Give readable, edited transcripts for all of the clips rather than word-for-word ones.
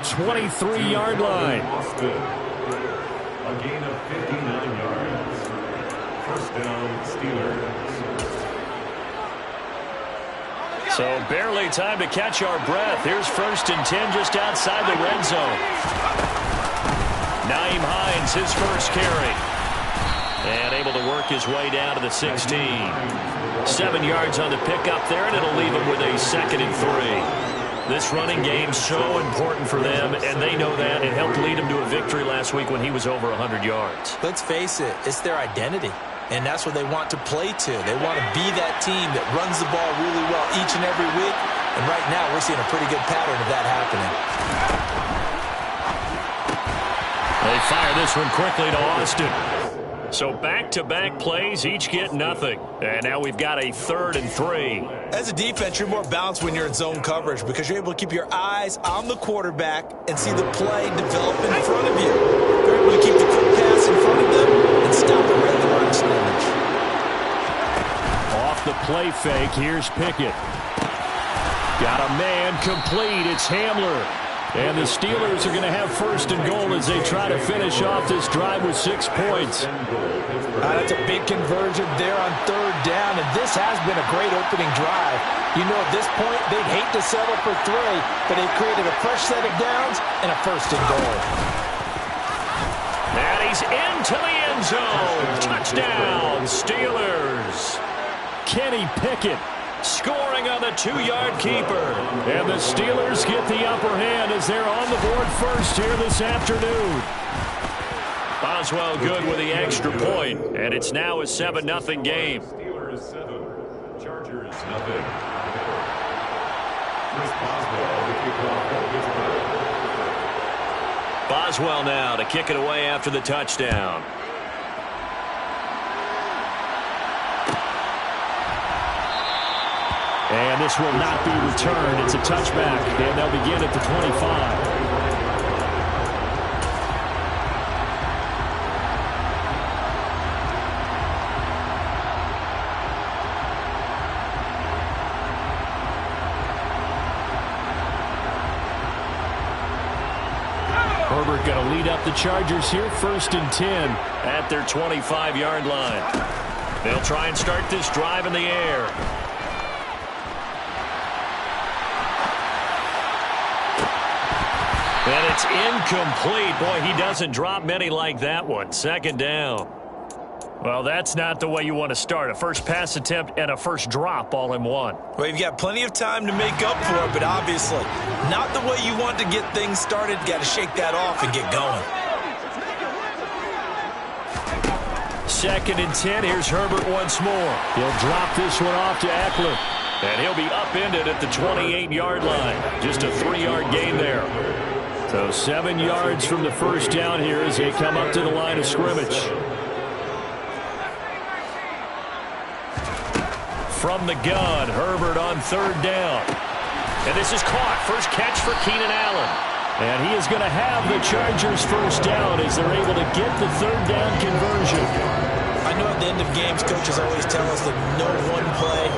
23-yard line. A gain of 59 yards. First down, Steelers. So barely time to catch our breath. Here's 1st and 10 just outside the red zone. Nyheim Hines, his first carry. And able to work his way down to the 16. 7 yards on the pickup there, and it'll leave him with a 2nd and 3. This running game so important for them, and they know that. It helped lead him to a victory last week when he was over 100 yards. Let's face it, it's their identity, and that's what they want to play to. They want to be that team that runs the ball really well each and every week, and right now we're seeing a pretty good pattern of that happening. They fire this one quickly to Austin. So back-to-back plays, each get nothing. And now we've got a 3rd and 3. As a defense, you're more balanced when you're in zone coverage because you're able to keep your eyes on the quarterback and see the play develop in front of you. You're able to keep the quick pass in front of them and stop it right at the line of scrimmage. Off the play fake, here's Pickett. Got a man complete, it's Hamler. And the Steelers are going to have 1st and goal as they try to finish off this drive with 6 points. That's a big conversion there on 3rd down, and this has been a great opening drive. You know, at this point, they'd hate to settle for 3, but they've created a fresh set of downs and a 1st and goal. And he's into the end zone. Touchdown, Steelers. Kenny Pickett scoring on the 2-yard keeper. And the Steelers get the upper hand as they're on the board first here this afternoon. Boswell good with the extra point, and it's now a 7-0 game. Steelers 7, Chargers nothing. Chris Boswell, the kickoff for Pittsburgh. Boswell now to kick it away after the touchdown. And this will not be returned. It's a touchback, and they'll begin at the 25. Herbert going to lead up the Chargers here, 1st and 10 at their 25-yard line. They'll try and start this drive in the air. And it's incomplete. Boy, he doesn't drop many like that one. 2nd down. Well, that's not the way you want to start. A first pass attempt and a first drop all in one. Well, you've got plenty of time to make up for it, but obviously not the way you want to get things started. Got to shake that off and get going. 2nd and 10. Here's Herbert once more. He'll drop this one off to Eckler. And he'll be upended at the 28-yard line. Just a 3-yard gain there. So 7 yards from the first down here as they come up to the line of scrimmage. From the gun, Herbert on 3rd down. And this is caught. First catch for Keenan Allen. And he is going to have the Chargers first down as they're able to get the 3rd down conversion. I know at the end of games, coaches always tell us that no one play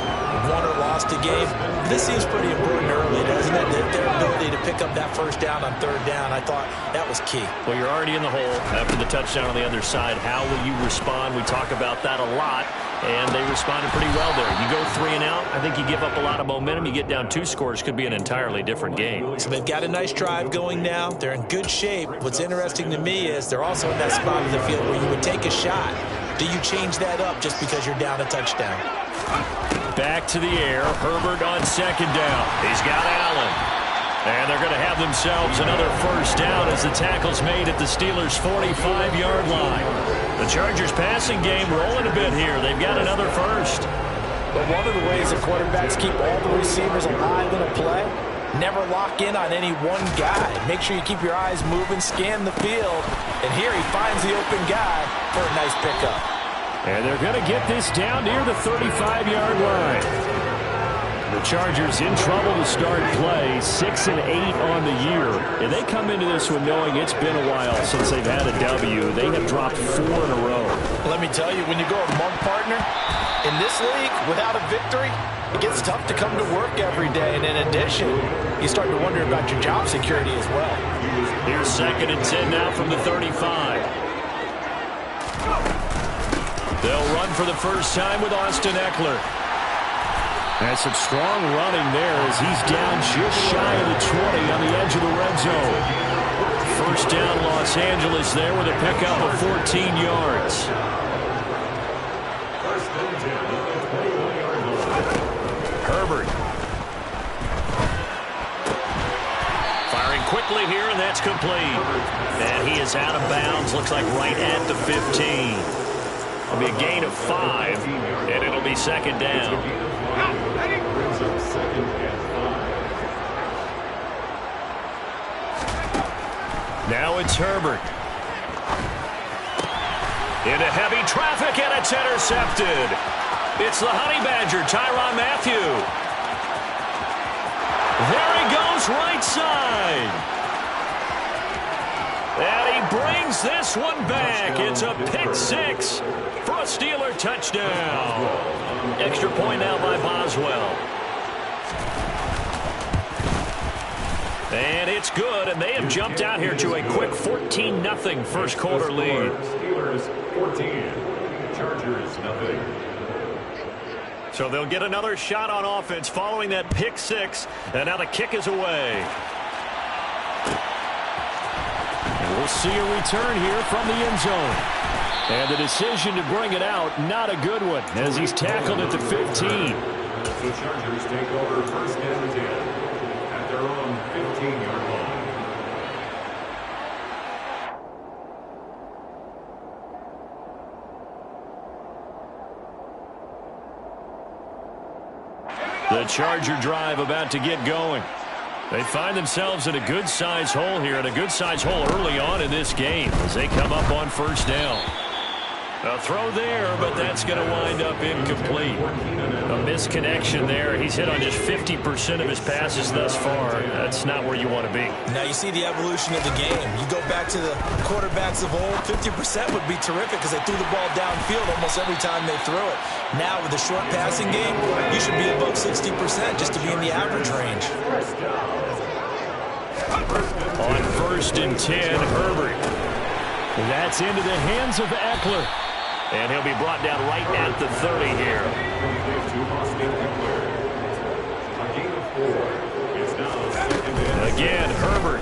won or lost a game. This seems pretty important early, doesn't it? Their ability to pick up that first down on 3rd down, I thought that was key. Well, you're already in the hole after the touchdown on the other side. How will you respond? We talk about that a lot, and they responded pretty well there. You go 3 and out, I think you give up a lot of momentum. You get down 2 scores, could be an entirely different game. So they've got a nice drive going now. They're in good shape. What's interesting to me is they're also in that spot of the field where you would take a shot. Do you change that up just because you're down a touchdown? Back to the air. Herbert on 2nd down. He's got Allen. And they're going to have themselves another first down as the tackle's made at the Steelers' 45-yard line. The Chargers passing game rolling a bit here. They've got another first. But one of the ways the quarterbacks keep all the receivers alive in a play, never lock in on any one guy. Make sure you keep your eyes moving, scan the field. And here he finds the open guy for a nice pickup. And they're going to get this down near the 35-yard line. The Chargers in trouble to start play, 6 and 8 on the year. And they come into this one knowing it's been a while since they've had a W. They have dropped 4 in a row. Let me tell you, when you go a month, partner, in this league without a victory, it gets tough to come to work every day. And in addition, you start to wonder about your job security as well. Here's 2nd and 10 now from the 35. They'll run for the first time with Austin Eckler. And some strong running there as he's down just shy of the 20 on the edge of the red zone. First down, Los Angeles there with a pickup of 14 yards. Herbert. Firing quickly here, and that's complete. And he is out of bounds, looks like right at the 15. It'll be a gain of 5, and it'll be 2nd down. Now it's Herbert. Into heavy traffic, and it's intercepted. It's the Honey Badger, Tyrann Mathieu. There he goes, right side. And he brings this one back. It's a pick 6 for a Steeler touchdown. Extra point now by Boswell. And it's good, and they have jumped out here to a quick 14-0 first quarter lead. Steelers 14, Chargers 0. So they'll get another shot on offense following that pick 6, and now the kick is away. And we'll see a return here from the end zone. And the decision to bring it out, not a good one, as he's tackled at the 15. The Chargers take over first and 10 at their own 15-yard line. The Charger drive about to get going. They find themselves in a good-sized hole here, and a good-sized hole early on in this game as they come up on first down. A throw there, but that's going to wind up incomplete. A misconnection there. He's hit on just 50% of his passes thus far. That's not where you want to be. Now you see the evolution of the game. You go back to the quarterbacks of old, 50% would be terrific because they threw the ball downfield almost every time they threw it. Now with the short passing game, you should be above 60% just to be in the average range. On 1st and 10, Herbert. That's into the hands of Eckler. And he'll be brought down right at the 30 here. Again, Herbert.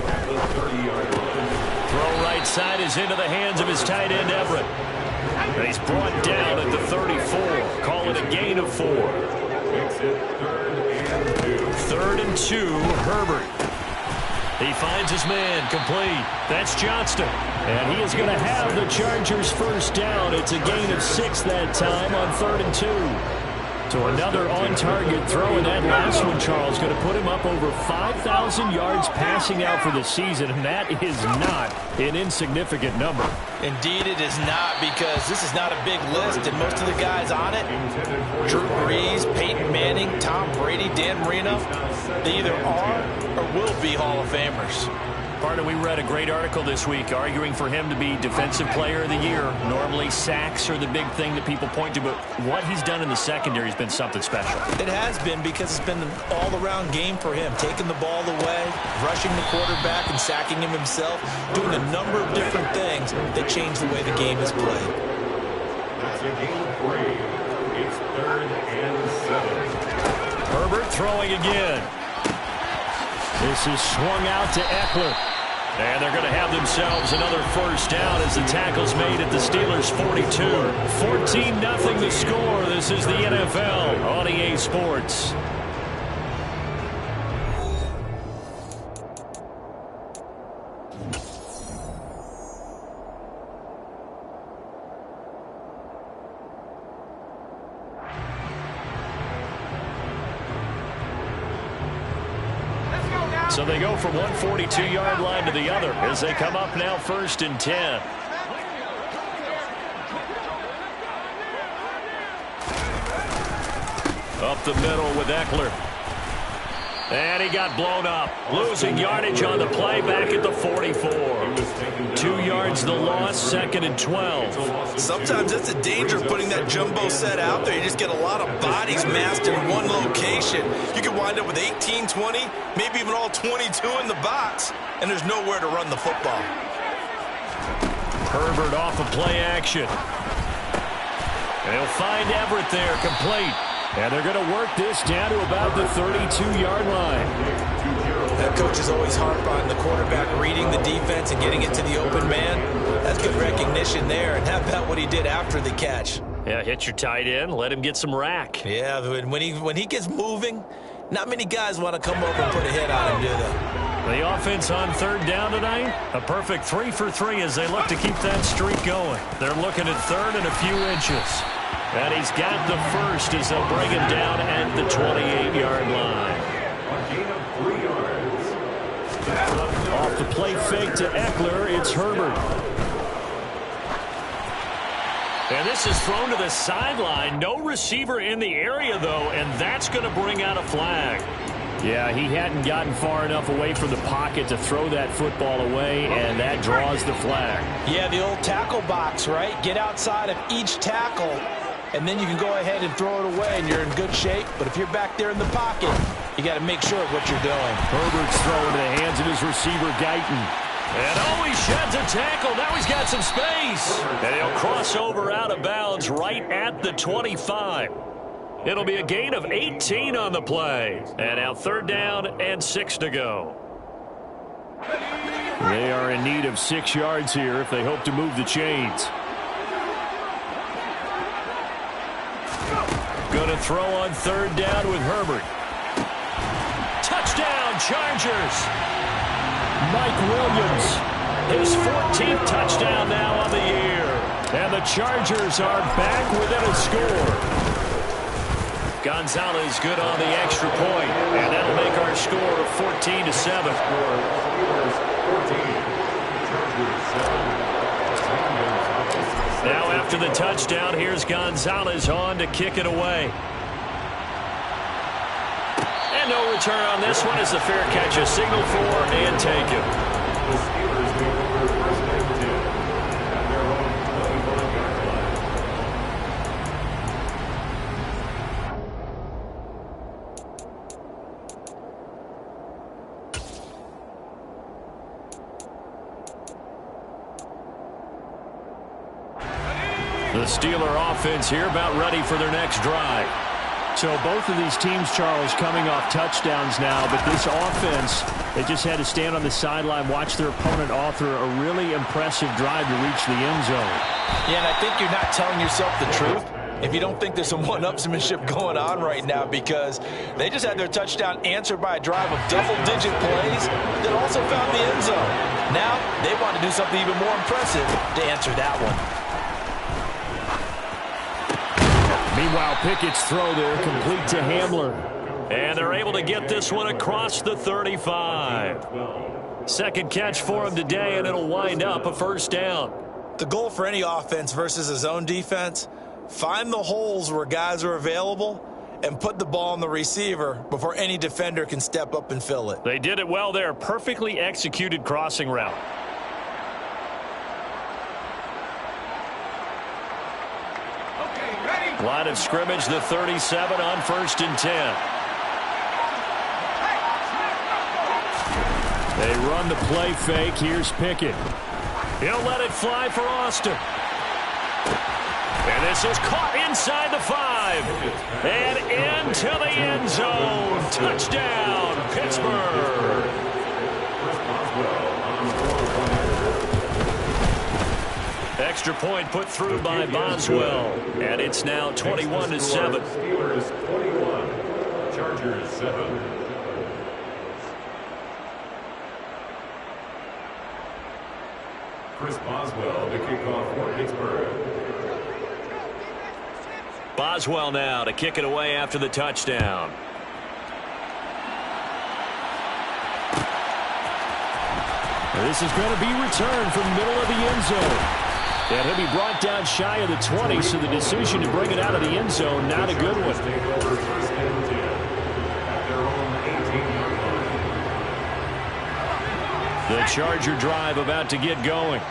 Throw right side is into the hands of his tight end, Everett. And he's brought down at the 34. Call it a gain of 4. 3rd and 2, Herbert. He finds his man, complete. That's Johnston. And he is going to have the Chargers first down. It's a gain of 6 that time on 3rd and 2. So another on-target throw, and that last one, Charles, going to put him up over 5,000 yards passing out for the season, and that is not an insignificant number. Indeed it is not, because this is not a big list, and most of the guys on it, Drew Brees, Peyton Manning, Tom Brady, Dan Marino, they either are or will be Hall of Famers. Carter, we read a great article this week arguing for him to be Defensive Player of the Year. Normally, sacks are the big thing that people point to, but what he's done in the secondary has been something special. It has been, because it's been an all-around game for him, taking the ball away, rushing the quarterback and sacking him himself, doing a number of different things that change the way the game is played. That's a gain of 3. It's 3rd and 7. Herbert throwing again. This is swung out to Eckler. And they're going to have themselves another first down as the tackle's made at the Steelers' 42. 14-0 the score. This is the NFL on EA Sports. So they go from one 42-yard line to the other as they come up now 1st and 10. Up the middle with Eckler. And he got blown up. Losing yardage on the play back at the 44. 2 yards the loss, 2nd and 12. Sometimes that's the danger of putting that jumbo set out there. You just get a lot of bodies massed in one location. You can wind up with 18, 20, maybe even all 22 in the box, and there's nowhere to run the football. Herbert off of play action. And he'll find Everett there, complete. And they're going to work this down to about the 32-yard line. That coach is always harp on the quarterback reading the defense and getting it to the open man. That's good recognition there. And how about what he did after the catch? Yeah, hit your tight end, let him get some rack. Yeah, when he gets moving, not many guys want to come over and put a hit on him, do they? The offense on 3rd down tonight, a perfect 3 for 3 as they look to keep that streak going. They're looking at 3rd and a few inches. And he's got the first as they'll bring him down at the 28-yard line. A gain of 3 yards. Off the play fake to Eckler, it's Herbert. And this is thrown to the sideline. No receiver in the area, though, and that's going to bring out a flag. Yeah, he hadn't gotten far enough away from the pocket to throw that football away, and that draws the flag. Yeah, the old tackle box, right? Get outside of each tackle, and then you can go ahead and throw it away, and you're in good shape. But if you're back there in the pocket, you got to make sure of what you're doing. Herbert's throwing to the hands of his receiver, Guyton. And he sheds a tackle. Now he's got some space. And he'll cross over out of bounds right at the 25. It'll be a gain of 18 on the play. And now 3rd down and 6 to go. They are in need of 6 yards here if they hope to move the chains. Going to throw on 3rd down with Herbert. Touchdown, Chargers. Mike Williams, his 14th touchdown now on the year. And the Chargers are back within a score. Gonzalez good on the extra point, and that'll make our score of 14-7. Now after the touchdown, here's Gonzalez on to kick it away. And no return on this one as the fair catch is signaled for and taken. The Steelers make over 1st and 10 at their own 25-yard line. The Steeler offense here about ready for their next drive. So both of these teams, Charles, coming off touchdowns now, but this offense, they just had to stand on the sideline, watch their opponent author a really impressive drive to reach the end zone. Yeah, and I think you're not telling yourself the truth if you don't think there's some one-upsmanship going on right now, because they just had their touchdown answered by a drive of double-digit plays that also found the end zone. Now they want to do something even more impressive to answer that one. Meanwhile, Pickett's throw there complete to Hamler. And they're able to get this one across the 35. Second catch for him today, and it'll wind up a 1st down. The goal for any offense versus a zone defense, find the holes where guys are available and put the ball on the receiver before any defender can step up and fill it. They did it well there. Perfectly executed crossing route. Line of scrimmage, the 37 on 1st and 10. They run the play fake. Here's Pickett. He'll let it fly for Austin. And this is caught inside the 5. And into the end zone. Touchdown, Pittsburgh. Extra point put through by Boswell. And it's now 21-7. Steelers 21, Chargers 7. Chris Boswell to kick off for Pittsburgh. Boswell now to kick it away after the touchdown. This is going to be returned from the middle of the end zone. And he'll be brought down shy of the 20, so the decision to bring it out of the end zone, not a good one. Take over 1st and 10 at their own 18-yard The Charger drive about to get going.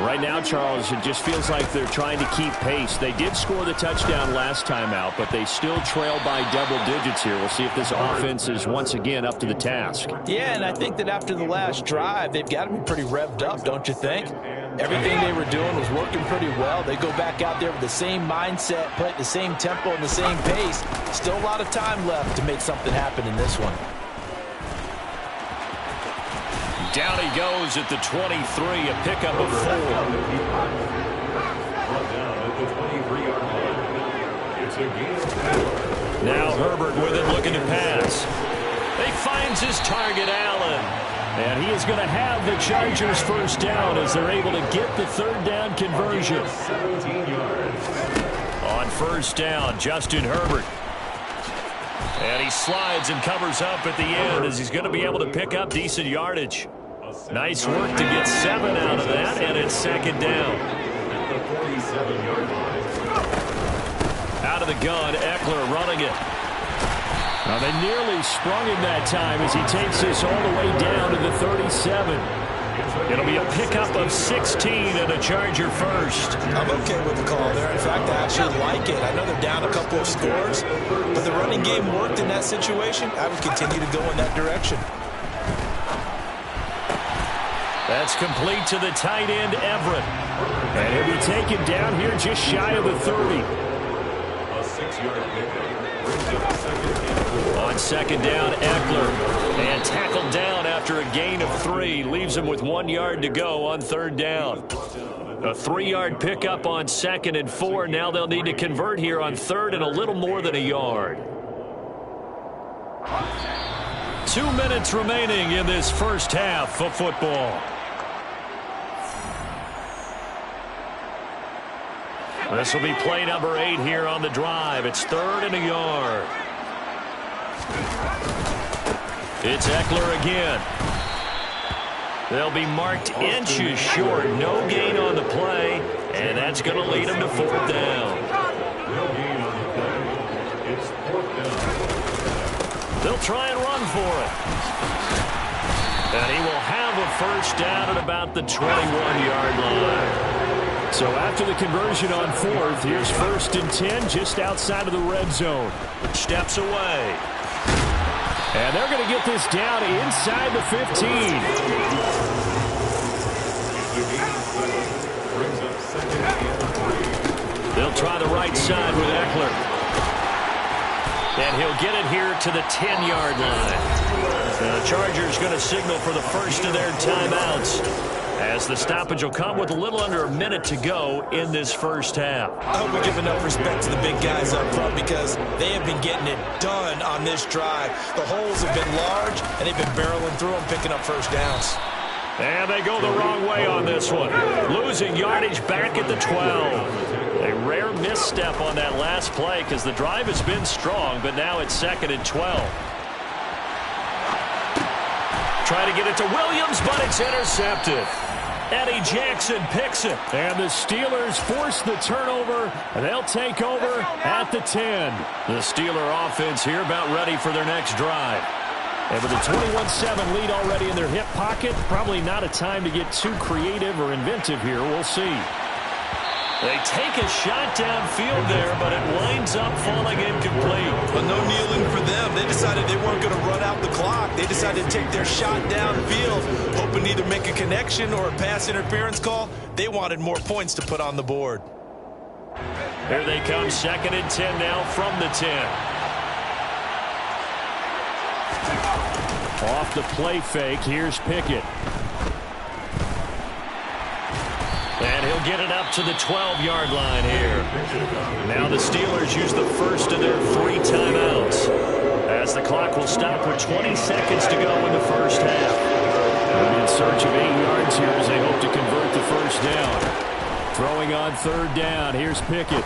Right now, Charles, it just feels like they're trying to keep pace. They did score the touchdown last time out, but they still trail by double digits here. We'll see if this offense is once again up to the task. Yeah, and I think that after the last drive, they've got to be pretty revved up, don't you think? Everything they were doing was working pretty well. They go back out there with the same mindset, play at the same tempo and the same pace. Still a lot of time left to make something happen in this one. Down he goes at the 23, a pickup of 4. Now Herbert with it, looking to pass. He finds his target, Allen. And he is going to have the Chargers first down as they're able to get the third down conversion. On first down, Justin Herbert. And he slides and covers up at the end as he's going to be able to pick up decent yardage. Nice work to get 7 out of that, and it's second down. Out of the gun, Eckler running it. Now they nearly sprung him that time as he takes this all the way down to the 37. It'll be a pickup of 16 and a Charger first. I'm okay with the call there. In fact, I actually like it. I know they're down a couple of scores, but the running game worked in that situation. I would continue to go in that direction. That's complete to the tight end, Everett. And he'll be taken down here just shy of the 30. A 6-yard pickup brings up second. On second down, Eckler. And tackled down after a gain of 3. Leaves him with 1 yard to go on third down. A 3-yard pickup on second and 4. Now they'll need to convert here on third and a little more than a yard. 2 minutes remaining in this first half of football. This will be play number 8 here on the drive. It's third and a yard. It's Eckler again. They'll be marked inches short. No gain on the play, and that's going to lead them to fourth down. No gain on the play. It's fourth down. They'll try and run for it. And he will have a first down at about the 21-yard line. So after the conversion on fourth, here's first and 10 just outside of the red zone. Steps away. And they're going to get this down inside the 15. They'll try the right side with Eckler. And he'll get it here to the 10-yard line. The Chargers going to signal for the first of their timeouts, as the stoppage will come with a little under a minute to go in this first half. I hope we give enough respect to the big guys up front because they have been getting it done on this drive. The holes have been large, and they've been barreling through them, picking up first downs. And they go the wrong way on this one. Losing yardage back at the 12. A rare misstep on that last play because the drive has been strong, but now it's second and 12. Try to get it to Williams, but it's intercepted. Eddie Jackson picks it, and the Steelers force the turnover, and they'll take over at the 10. The Steeler offense here about ready for their next drive. And with a 21-7 lead already in their hip pocket, probably not a time to get too creative or inventive here. We'll see. They take a shot downfield there, but it winds up falling incomplete. But no kneeling for them. They decided they weren't going to run out the clock. They decided to take their shot downfield, hoping to either make a connection or a pass interference call. They wanted more points to put on the board. Here they come, second and 10 now from the 10. Off the play fake, here's Pickett. And he'll get it up to the 12-yard line here. Now the Steelers use the first of their 3 timeouts, as the clock will stop with 20 seconds to go in the first half. And in search of 8 yards here as they hope to convert the first down. Throwing on third down, here's Pickett.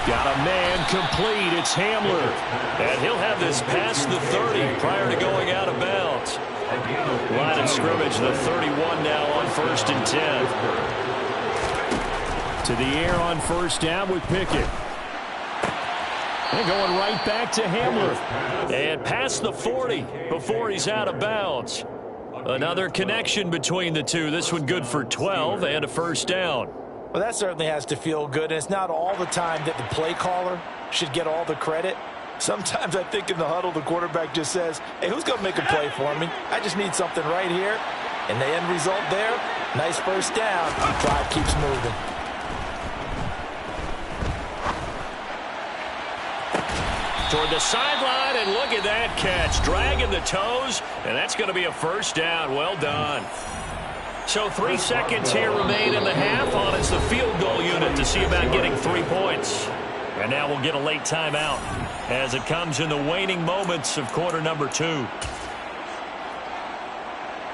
Got a man complete. It's Hamler. And he'll have this past the 30 prior to going out of bounds. Line of scrimmage, the 31 now on first and 10. To the air on first down with Pickett. And going right back to Hamler. And past the 40 before he's out of bounds. Another connection between the two. This one good for 12 and a first down. Well, that certainly has to feel good, and it's not all the time that the play caller should get all the credit. Sometimes I think in the huddle, the quarterback just says, hey, who's going to make a play for me? I just need something right here. And the end result there, nice first down. Drive keeps moving. Toward the sideline, and look at that catch. Dragging the toes, and that's going to be a first down. Well done. So 3 seconds here remain in the half on it's the field goal unit to see about getting 3 points. And now we'll get a late timeout as it comes in the waning moments of quarter number 2.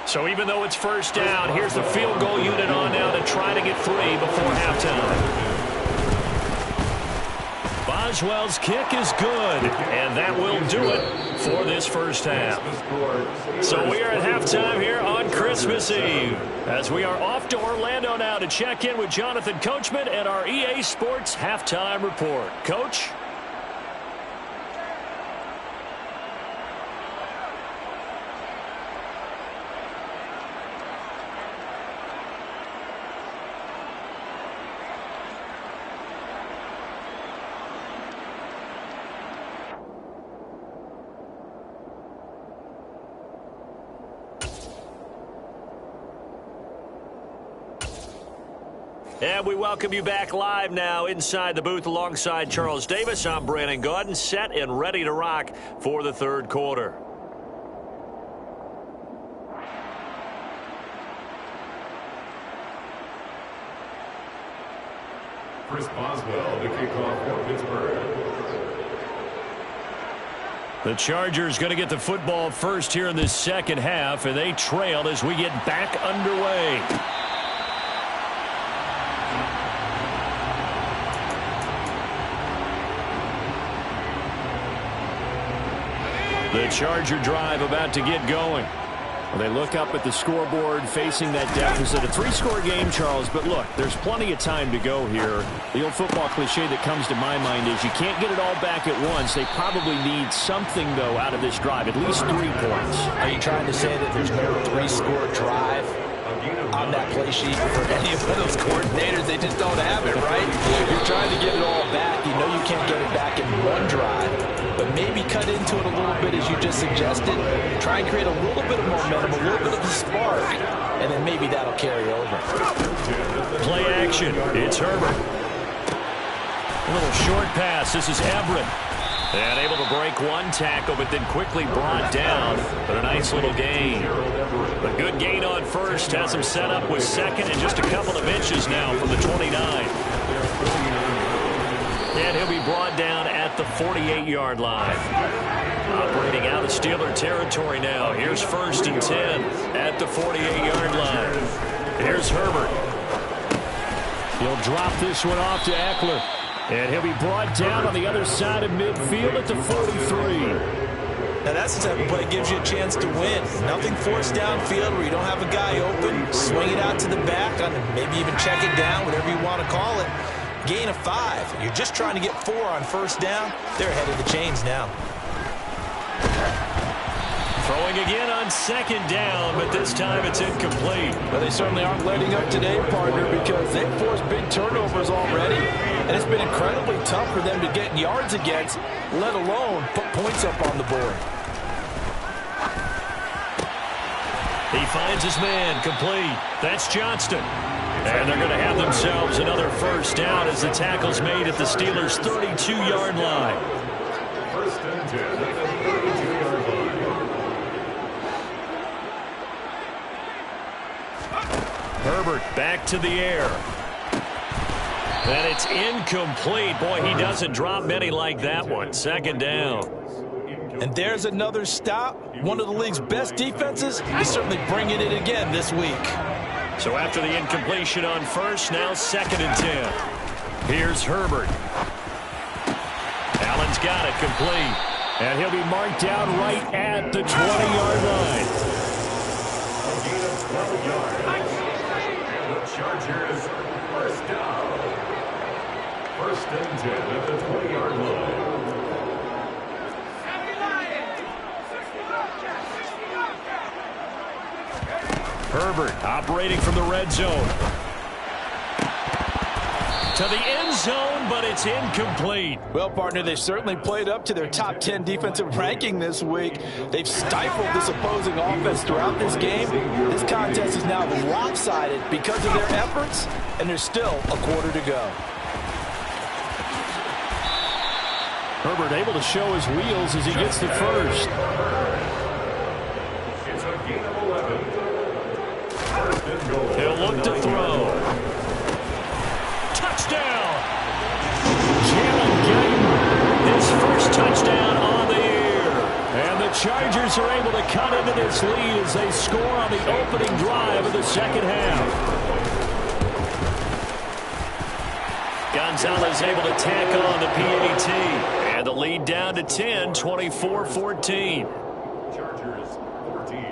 So even though it's first down, here's the field goal unit on now to try to get 3 before halftime. Boswell's kick is good, and that will do it for this first half. So we are at halftime here on Christmas Eve as we are off to Orlando now to check in with Jonathan Coachman and our EA Sports Halftime Report. Coach? And we welcome you back live now inside the booth alongside Charles Davis. I'm Brandon Gaudin, set and ready to rock for the third quarter. Chris Boswell, the kickoff for Pittsburgh. The Chargers going to get the football first here in this second half, and they trailed as we get back underway. The Charger drive about to get going. Well, they look up at the scoreboard facing that deficit. A 3-score game, Charles, but look, there's plenty of time to go here. The old football cliche that comes to my mind is you can't get it all back at once. They probably need something, though, out of this drive, at least 3 points. Are you trying to say that there's no 3-score drive on that play sheet for any of those coordinators? They just don't have it, right? You're trying to get it all back. You know you can't get it back in one drive, but maybe cut into it a little bit as you just suggested. Try and create a little bit of momentum, a little bit of a spark, and then maybe that'll carry over. Play action. It's Herbert. A little short pass. This is Everett. And able to break one tackle, but then quickly brought down. But a nice little gain. A good gain on first. Has him set up with second and just a couple of inches now from the 29. And he'll be brought down at the 48-yard line. Operating out of Steeler territory now. Here's 1st and 10 at the 48-yard line. Here's Herbert. He'll drop this one off to Eckler. And he'll be brought down on the other side of midfield at the 43. Now that's the type of play that gives you a chance to win. Nothing forced downfield where you don't have a guy open. Swing it out to the back, on maybe even check it down, whatever you want to call it. Gain of 5. You're just trying to get 4 on first down. They're ahead of the chains now. Throwing again on 2nd down, but this time it's incomplete. Well, they certainly aren't letting up today, partner, because they've forced big turnovers already, and it's been incredibly tough for them to get yards against, let alone put points up on the board. He finds his man, complete. That's Johnston. And they're going to have themselves another first down as the tackle's made at the Steelers' 32-yard line. 1st and 10 at the 32-yard line. Herbert back to the air. And it's incomplete. Boy, he doesn't drop many like that one. 2nd down. And there's another stop. One of the league's best defenses. He's certainly bringing it again this week. So after the incompletion on first, now 2nd and 10. Here's Herbert. Allen's got it, complete. And he'll be marked down right at the 20-yard line. The Chargers first down. 1st and 10 at the 20-yard line. Herbert operating from the red zone. To the end zone, but it's incomplete. Well, partner, they've certainly played up to their top 10 defensive ranking this week. They've stifled this opposing offense throughout this game. This contest is now lopsided because of their efforts, and there's still a quarter to go. Herbert able to show his wheels as he gets the first. It's a gain of 11. First and goal. He'll look to throw. Touchdown! Jalen Guyton, his first touchdown on the year. And the Chargers are able to cut into this lead as they score on the opening drive of the second half. Gonzalez able to tack on the PAT. And the lead down to 10, 24-14. Chargers 14.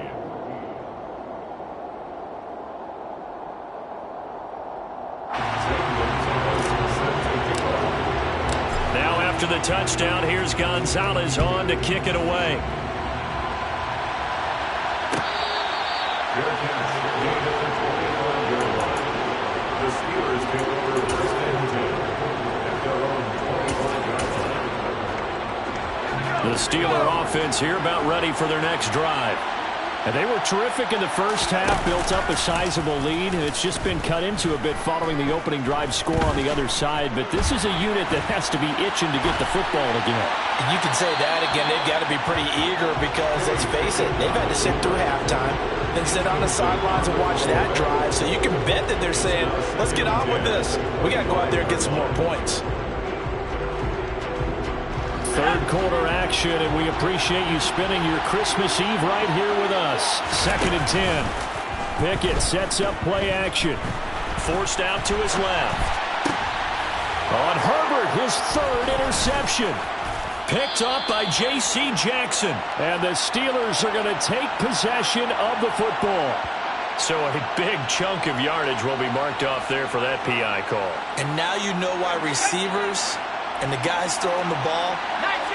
Now after the touchdown, here's Gonzalez on to kick it away. The Steelers take over first and 10 at their own 25-yard line. The Steeler offense here about ready for their next drive. And they were terrific in the first half, built up a sizable lead, and it's just been cut into a bit following the opening drive score on the other side. But this is a unit that has to be itching to get the football again. You can say that again. They've got to be pretty eager because, let's face it, they've had to sit through halftime, then sit on the sidelines and watch that drive. So you can bet that they're saying, let's get on with this. We got to go out there and get some more points. Third quarter action, and we appreciate you spending your Christmas Eve right here with us. 2nd and 10. Pickett sets up play action. Forced out to his left. On Herbert, his third interception. Picked up by J.C. Jackson. And the Steelers are going to take possession of the football. So a big chunk of yardage will be marked off there for that PI call. And now you know why receivers and the guys throwing the ball,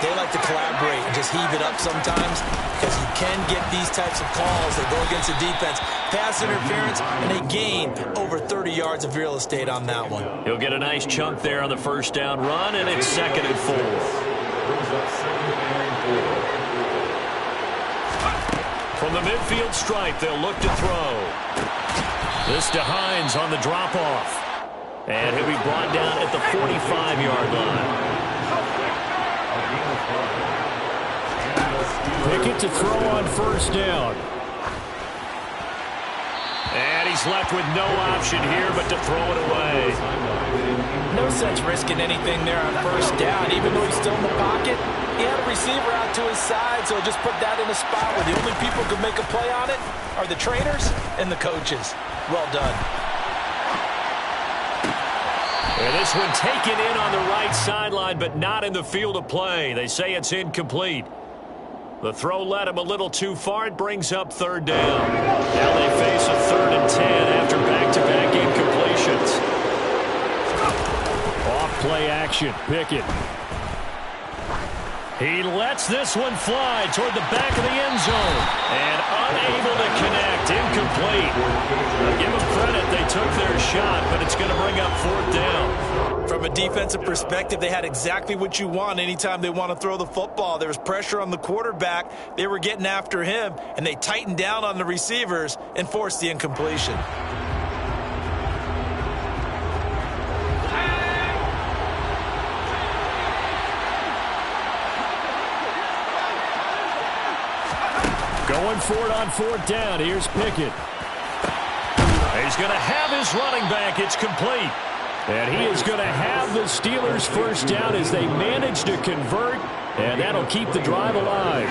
they like to collaborate and just heave it up sometimes, because you can get these types of calls that go against the defense. Pass interference, and they gain over 30 yards of real estate on that one. He'll get a nice chunk there on the first down run, and it's 2nd and 4. From the midfield stripe, they'll look to throw. This to Hines on the drop-off. And he'll be brought down at the 45-yard line. Pickett to throw on first down. And he's left with no option here but to throw it away. No sense risking anything there on first down. Even though he's still in the pocket, he had a receiver out to his side, so just put that in a spot where the only people who can make a play on it are the trainers and the coaches. Well done. And this one taken in on the right sideline, but not in the field of play. They say it's incomplete. The throw led him a little too far. It brings up 3rd down. Now they face a 3rd and 10 after back-to-back incompletions. Off play action. Pickett. He lets this one fly toward the back of the end zone. And unable to connect. Incomplete. Now give them credit. They took their shot, but it's going to bring up 4th down. From a defensive perspective, they had exactly what you want anytime they want to throw the football. There was pressure on the quarterback. They were getting after him, and they tightened down on the receivers and forced the incompletion. Going for it on 4th down. Here's Pickett. He's going to have his running back. It's complete. And he is going to have the Steelers first down as they manage to convert, and that'll keep the drive alive.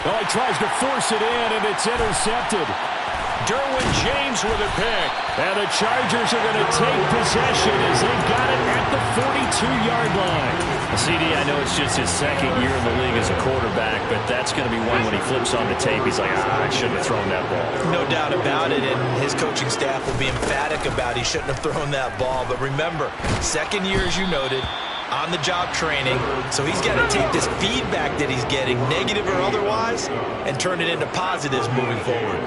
Well, he tries to force it in, and it's intercepted. Derwin James with a pick. And the Chargers are going to take possession as they got it at the 42-yard line. CD, I know it's just his 2nd year in the league as a quarterback, but that's going to be one when he flips on the tape. He's like, I shouldn't have thrown that ball. No doubt about it, and his coaching staff will be emphatic about he shouldn't have thrown that ball. But remember, 2nd year, as you noted, on-the-job training, so he's got to take this feedback that he's getting, negative or otherwise, and turn it into positives moving forward.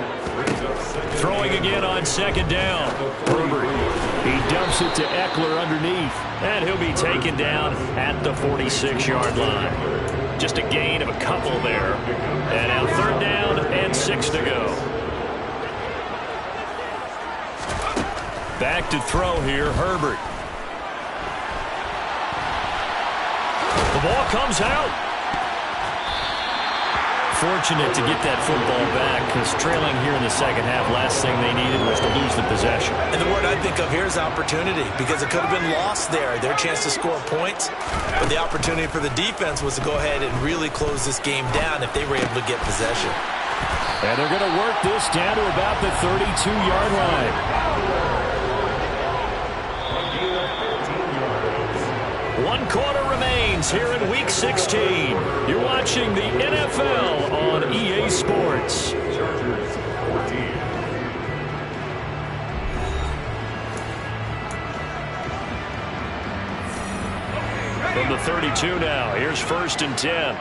Throwing again on second down. Herbert. He dumps it to Eckler underneath. And he'll be taken down at the 46-yard line. Just a gain of a couple there. And now third down and 6 to go. Back to throw here, Herbert. The ball comes out. Fortunate to get that football back, because trailing here in the second half, last thing they needed was to lose the possession. And the word I think of here is opportunity, because it could have been lost there, their chance to score points. But the opportunity for the defense was to go ahead and really close this game down if they were able to get possession. And they're going to work this down to about the 32-yard line. 1 quarter remains here in Week 16. You're watching the NFL on EA Sports. Chargers 14. From the 32 now, here's 1st and 10.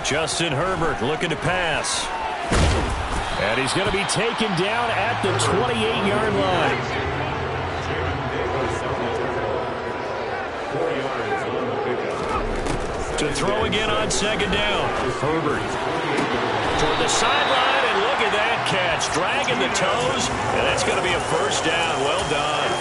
Justin Herbert looking to pass. And he's going to be taken down at the 28-yard line. To throw again on second down. Herbert toward the sideline, and look at that catch. Dragging the toes, and that's going to be a first down. Well done.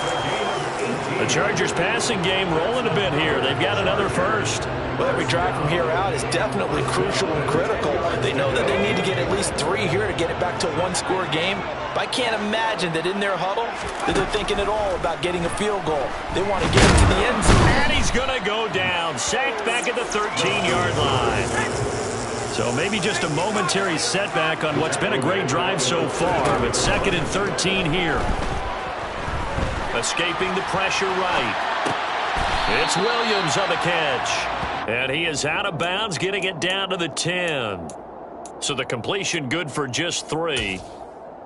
The Chargers passing game rolling a bit here. They've got another first. Well, every drive from here out is definitely crucial and critical. They know that they need to get at least 3 here to get it back to a 1-score game. But I can't imagine that in their huddle that they're thinking at all about getting a field goal. They want to get it to the end zone. And he's going to go down. Sacked back at the 13-yard line. So maybe just a momentary setback on what's been a great drive so far. But 2nd and 13 here. Escaping the pressure right. It's Williams on the catch. And he is out of bounds, getting it down to the 10. So the completion good for just 3.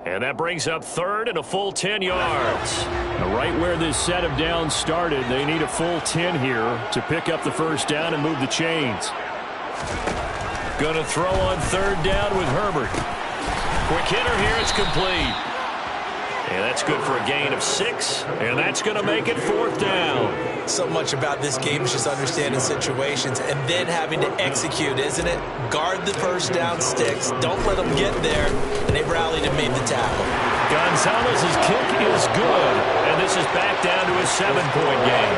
And that brings up 3rd and a full 10 yards. Now right where this set of downs started, they need a full 10 here to pick up the first down and move the chains. Going to throw on 3rd down with Herbert. Quick hitter here, it's complete. And that's good for a gain of 6, and that's going to make it 4th down. So much about this game is just understanding situations and then having to execute, isn't it? Guard the first down sticks. Don't let them get there. And they rallied and made the tackle. Gonzalez's kick is good, and this is back down to a 7-point game.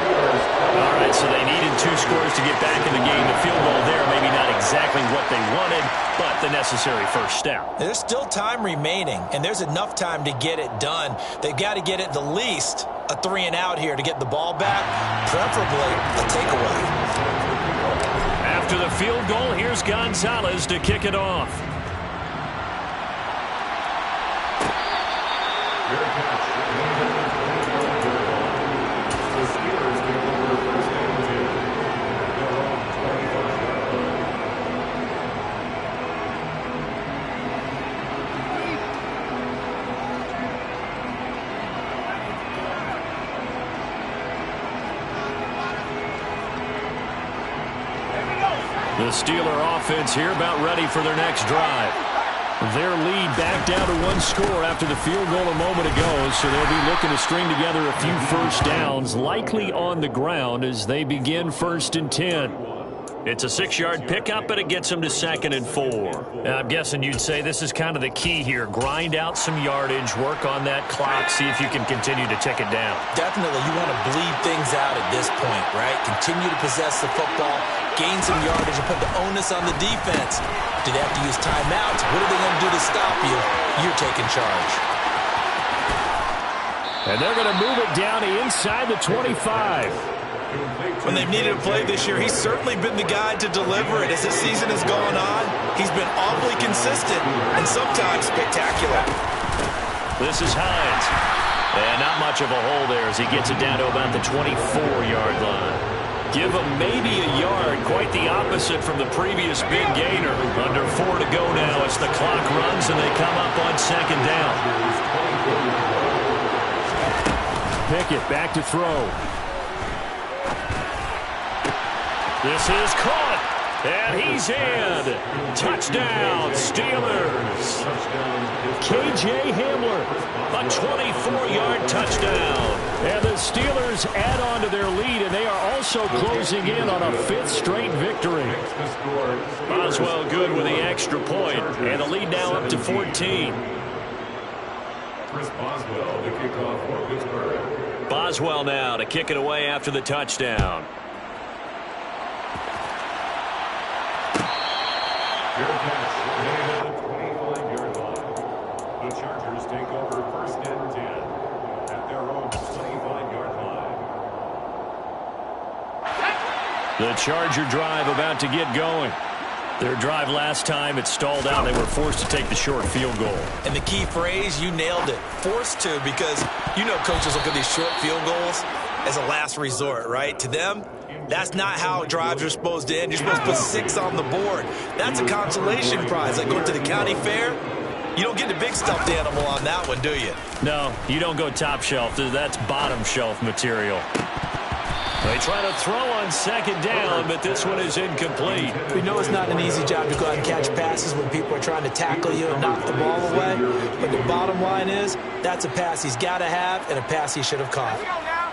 All right, so they needed 2 scores to get back in the game. The field goal there, maybe not exactly what they wanted, but the necessary first step. There's still time remaining, and there's enough time to get it done. They've got to get at the least a 3-and-out here to get the ball back, preferably a takeaway. After the field goal, here's Gonzalez to kick it off. The Steeler offense here about ready for their next drive. Their lead back down to 1 score after the field goal a moment ago, so they'll be looking to string together a few first downs, likely on the ground as they begin 1st and 10. It's a 6-yard pickup, but it gets them to 2nd and 4. I'm guessing you'd say this is kind of the key here. Grind out some yardage, work on that clock, see if you can continue to tick it down. Definitely, you want to bleed things out at this point, right? Continue to possess the football, gain some yardage, and put the onus on the defense. Do they have to use timeouts? What are they going to do to stop you? You're taking charge. And they're going to move it down inside the 25. When they've needed a play this year, he's certainly been the guy to deliver it. As the season has gone on, he's been awfully consistent and sometimes spectacular. This is Hines. And not much of a hole there as he gets it down to about the 24-yard line. Give him maybe a yard, quite the opposite from the previous big gainer. Under 4 to go now as the clock runs and they come up on 2nd down. Pickett back to throw. This is caught, and he's in. Touchdown, Steelers. K.J. Hamler, a 24-yard touchdown. And the Steelers add on to their lead, and they are also closing in on a 5th straight victory. Boswell good with the extra point, and the lead now up to 14. Chris Boswell, the kickoff for Pittsburgh. Boswell now to kick it away after the touchdown. Fair catch made at the 25-yard line. The Chargers take over 1st and 10 at their own 25-yard line. The Charger drive about to get going. Their drive last time, it stalled out. They were forced to take the short field goal. And the key phrase, you nailed it. Forced to, because you know coaches look at these short field goals as a last resort, right? To them, that's not how drives are supposed to end. You're supposed to put 6 on the board. That's a consolation prize. Like going to the county fair, you don't get the big stuffed animal on that one, do you? No, you don't go top shelf. That's bottom shelf material. They try to throw on 2nd down, but this one is incomplete. We know it's not an easy job to go out and catch passes when people are trying to tackle you and knock the ball away. But the bottom line is, that's a pass he's got to have and a pass he should have caught.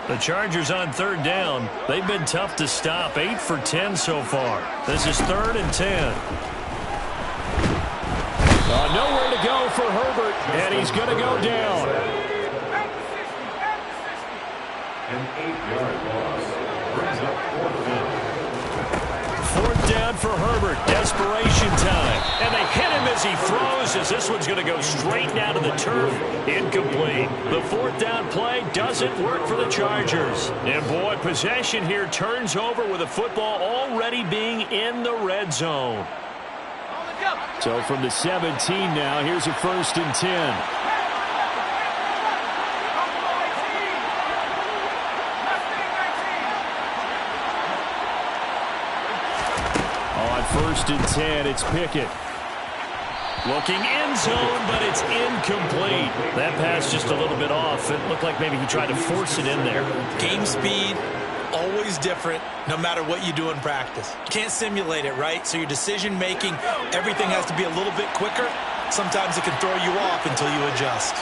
The Chargers on 3rd down. They've been tough to stop. 8 for 10 so far. This is 3rd and 10. Nowhere to go for Herbert, and he's going to go down. An 8-yard loss brings up 4th down. 4th down for Herbert. Desperation time. And they hit him as he throws, as this one's going to go straight down to the turf. Incomplete. The 4th down play doesn't work for the Chargers. And boy, possession here turns over with the football already being in the red zone. So from the 17 now, here's a 1st and 10. On 1st and 10, it's Pickett. Looking end zone, but it's incomplete. That pass just a little bit off. It looked like maybe he tried to force it in there. Game speed, always different, no matter what you do in practice. You can't simulate it, right? So your decision-making, everything has to be a little bit quicker. Sometimes it can throw you off until you adjust.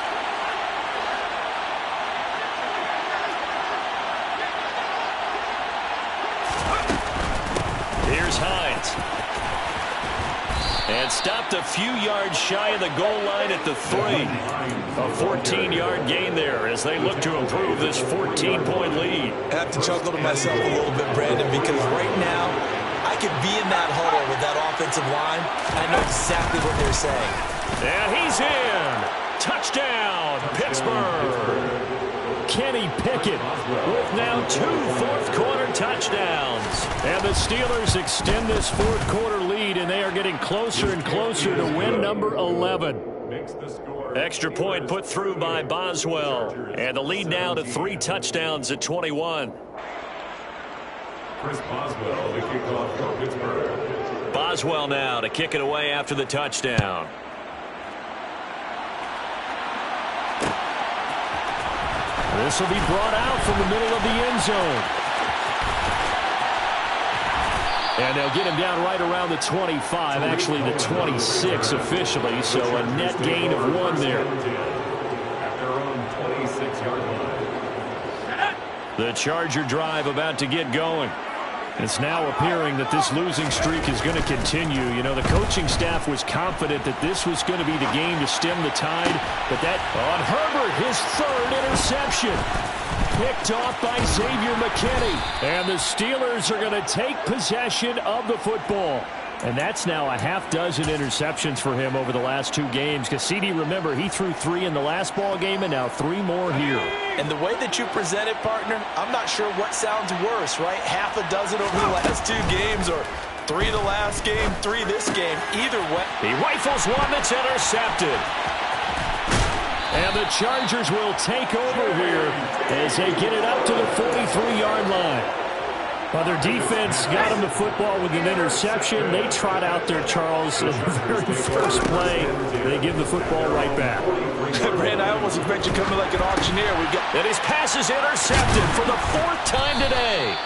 Here's Hines. And stopped a few yards shy of the goal line at the 3. A 14-yard gain there as they look to improve this 14-point lead. I have to chuckle to myself a little bit, Brandon, because right now I could be in that huddle with that offensive line. I know exactly what they're saying. And he's in. Touchdown, Pittsburgh. Kenny Pickett with now 2 fourth-quarter touchdowns. And the Steelers extend this fourth-quarter lead, and they are getting closer and closer to win number 11. Extra point put through by Boswell. And the lead now to 3 touchdowns at 21. Chris Boswell, the kickoff for Pittsburgh. Boswell now to kick it away after the touchdown. This will be brought out from the middle of the end zone. And they'll get him down right around the 25, actually the 26 officially, so a net gain of 1 there. At their own 26-yard line. The Charger drive about to get going. It's now appearing that this losing streak is going to continue. You know, the coaching staff was confident that this was going to be the game to stem the tide, but that on Herbert, his 3rd interception. Picked off by Xavier McKinney. And the Steelers are going to take possession of the football. And that's now a half-dozen interceptions for him over the last 2 games. Cassidy, remember, he threw 3 in the last ball game and now 3 more here. And the way that you present it, partner, I'm not sure what sounds worse, right? Half a dozen over the last 2 games or 3 the last game, 3 this game. Either way. He rifles one that's intercepted. And the Chargers will take over here as they get it up to the 43-yard line. Well, their defense got them the football with an interception. They trot out there, Charles, in the very first play. They give the football right back. Brand, I almost expect you coming like an auctioneer. And his pass is intercepted for the 4th time today.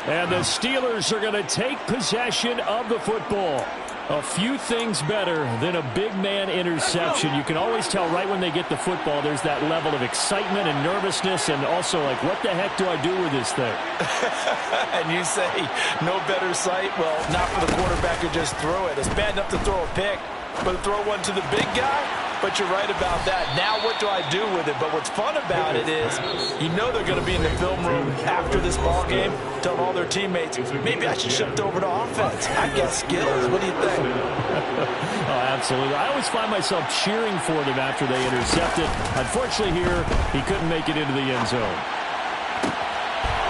And the Steelers are going to take possession of the football. A few things better than a big man interception. You can always tell right when they get the football, there's that level of excitement and nervousness, and also like, what the heck do I do with this thing? And you say, no better sight? Well, not for the quarterback who just threw it. It's bad enough to throw a pick, but to throw one to the big guy? But you're right about that. Now what do I do with it? But what's fun about it is you know they're going to be in the film room after this ball game telling all their teammates, maybe I should shift over to offense. I got skills. What do you think? Oh, absolutely. I always find myself cheering for them after they intercept it. Unfortunately here, he couldn't make it into the end zone.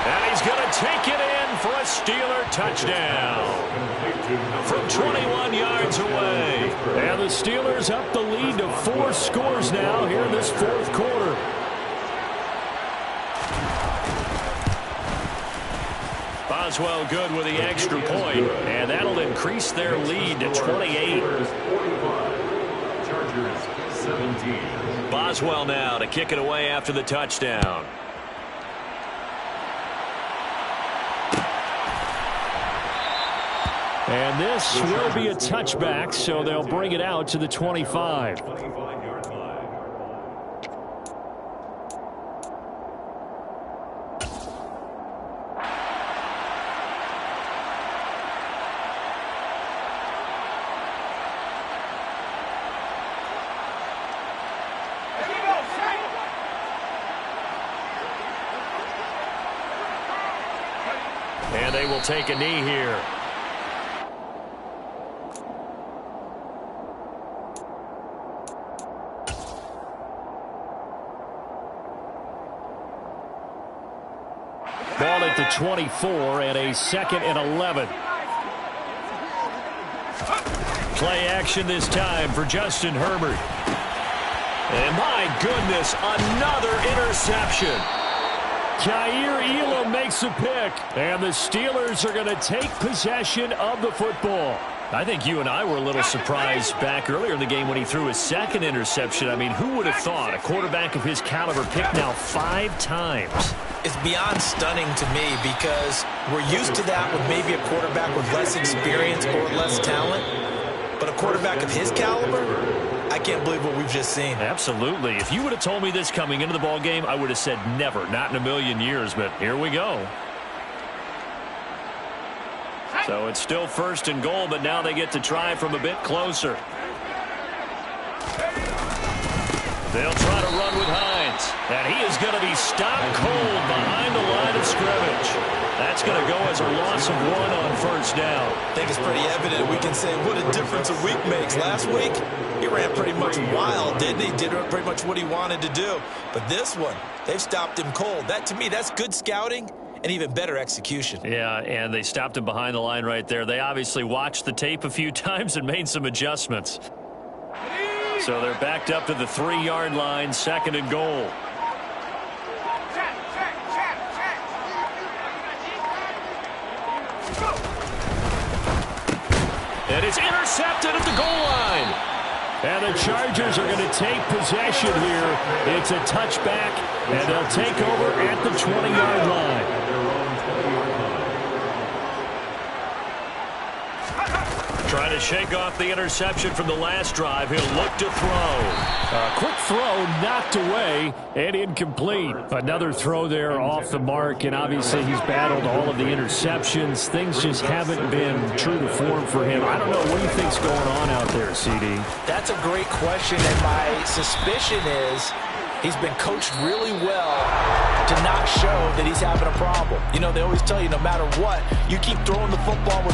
And he's going to take it in for a Steeler touchdown from 21 yards away. And the Steelers up the lead to 4 scores now here in this 4th quarter. Boswell good with the extra point, and that'll increase their lead to 28. Chargers 17. Boswell now to kick it away after the touchdown. And this will be a touchback, so they'll bring it out to the 25. 25-yard line. And they will take a knee here. Ball at the 24 and a 2nd and 11. Play action this time for Justin Herbert. And my goodness, another interception. Jair Elam makes a pick, and the Steelers are going to take possession of the football. I think you and I were a little surprised back earlier in the game when he threw his 2nd interception. I mean, who would have thought a quarterback of his caliber picked now 5 times? It's beyond stunning to me because we're used to that with maybe a quarterback with less experience or less talent. But a quarterback of his caliber, I can't believe what we've just seen. Absolutely. If you would have told me this coming into the ball game, I would have said never, not in a million years, but here we go. So it's still 1st and goal, but now they get to try from a bit closer. They'll try to run with Hines, and he is going to be stopped cold behind the line of scrimmage. That's going to go as a loss of 1 on 1st down. I think it's pretty evident. We can say what a difference a week makes. Last week, he ran pretty much wild, didn't he? Did pretty much what he wanted to do. But this one, they've stopped him cold. That, to me, that's good scouting and even better execution. Yeah, and they stopped him behind the line right there. They obviously watched the tape a few times and made some adjustments. So they're backed up to the 3-yard line, 2nd and goal. And it's intercepted at the goal line. And the Chargers are going to take possession here. It's a touchback, and they'll take over at the 20-yard line. Trying to shake off the interception from the last drive. He'll look to throw. A quick throw knocked away and incomplete. Another throw there off the mark, and obviously he's battled all of the interceptions. Things just haven't been true to form for him. I don't know. What do you think's going on out there, CD? That's a great question, and my suspicion is he's been coached really well to not show that he's having a problem. You know, they always tell you no matter what, you keep throwing the football with